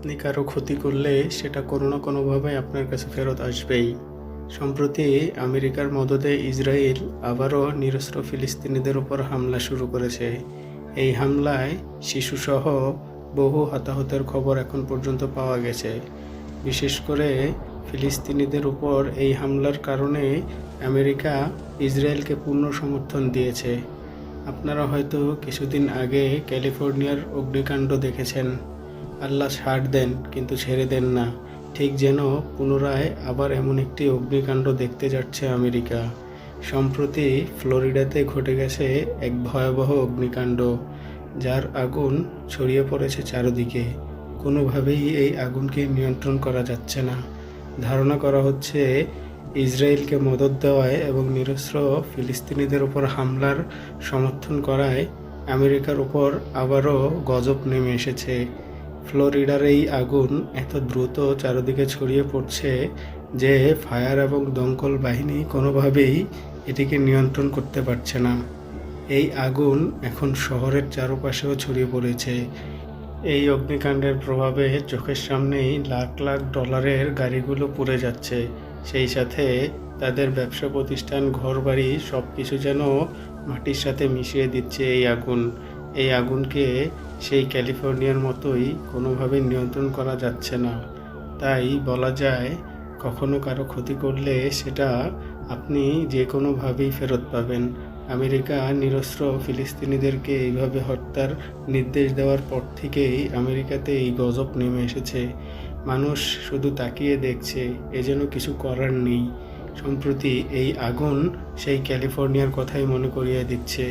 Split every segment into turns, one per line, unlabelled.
আপনি কারো ক্ষতি করলে সেটা কোনো না কোনোভাবে আপনার কাছে ফেরত আসবেই। সম্প্রতি আমেরিকার মদদে ইসরায়েল আবারও নিরস্ত্র ফিলিস্তিনিদের উপর হামলা শুরু করেছে। এই হামলায় শিশুসহ বহু হতাহতের খবর এখন পর্যন্ত পাওয়া গেছে। বিশেষ করে ফিলিস্তিনিদের উপর এই হামলার কারণে আমেরিকা ইসরায়েলকে পূর্ণ সমর্থন দিয়েছে। আপনারা হয়তো কিছুদিন আগে ক্যালিফোর্নিয়ার অগ্নিকাণ্ড দেখেছেন। আল্লাহ ছাড় দেন কিন্তু ছেড়ে দেন না, ঠিক যেন পুনরায় আবার এমন একটি অগ্নিকাণ্ড দেখতে যাচ্ছে আমেরিকা। সম্প্রতি ফ্লোরিডাতে ঘটে গেছে এক ভয়াবহ অগ্নিকাণ্ড, যার আগুন ছড়িয়ে পড়েছে চারদিকে। কোনোভাবেই এই আগুনকে নিয়ন্ত্রণ করা যাচ্ছে না। ধারণা করা হচ্ছে ইসরায়েলকে মদদ দেওয়ায় এবং নিরস্ত্র ফিলিস্তিনিদের উপর হামলার সমর্থন করায় আমেরিকার উপর আবারও গজব নেমে এসেছে। ফ্লোরিডার এই আগুন এত দ্রুত চারদিকে ছড়িয়ে পড়ছে যে ফায়ার এবং দমকল বাহিনী কোনোভাবেই এটিকে নিয়ন্ত্রণ করতে পারছে না। এই আগুন এখন শহরের চারপাশেও ছড়িয়ে পড়েছে। এই অগ্নিকাণ্ডের প্রভাবে চোখের সামনেই লাখ লাখ ডলারের গাড়িগুলো পুড়ে যাচ্ছে। সেই সাথে তাদের ব্যবসা প্রতিষ্ঠান, ঘরবাড়ি সব কিছু যেন মাটির সাথে মিশিয়ে দিচ্ছে এই আগুন। এই আগুনকে সেই ক্যালিফোর্নিয়ার মতোই কোনোভাবে নিয়ন্ত্রণ করা যাচ্ছে না। তাই বলা যায়, কখনো কারো ক্ষতি করলে সেটা আপনি যে কোনোভাবেই ফেরত পাবেন। আমেরিকা নিরস্ত্র ফিলিস্তিনিদেরকে এইভাবে হত্যার নির্দেশ দেওয়ার পর থেকেই আমেরিকাতে এই গজব নেমে এসেছে। মানুষ শুধু তাকিয়ে দেখছে, এ যেন কিছু করার নেই। সম্প্রতি এই আগুন সেই ক্যালিফোর্নিয়ার কথাই মনে করিয়ে দিচ্ছে।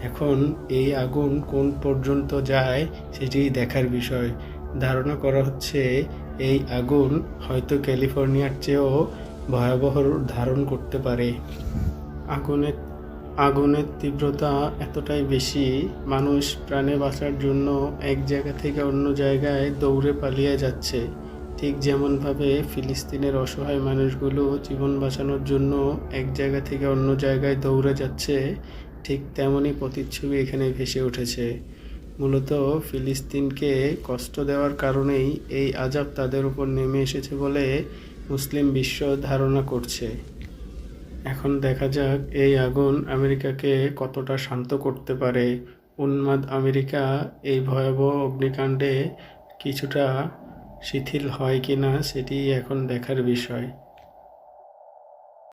এখন এই আগুন কোন পর্যন্ত যায় সেটি দেখার বিষয়। ধারণা করা হচ্ছে এই আগুন হয়তো ক্যালিফোর্নিয়ার চেয়েও ভয়াবহ রূপ ধারণ করতে পারে। আগুনের তীব্রতা এতটাই বেশি, মানুষ প্রাণে বাঁচার জন্য এক জায়গা থেকে অন্য জায়গায় দৌড়ে পালিয়ে যাচ্ছে। ঠিক যেমনভাবে ফিলিস্তিনের অসহায় মানুষগুলো জীবন বাঁচানোর জন্য এক জায়গা থেকে অন্য জায়গায় দৌড়ে যাচ্ছে, ঠিক তেমনই প্রতিচ্ছবি এখানে ভেসে উঠেছে। মূলত ফিলিস্তিনকে কষ্ট দেওয়ার কারণেই এই আযাব তাদের উপর নেমে এসেছে বলে মুসলিম বিশ্ব ধারণা করছে। এখন দেখা যাক এই আগুন আমেরিকাকে কতটা শান্ত করতে পারে। উন্মাদ আমেরিকা এই ভয়াবহ অগ্নিকাণ্ডে কিছুটা শিথিল হয় কিনা সেটি এখন দেখার বিষয়।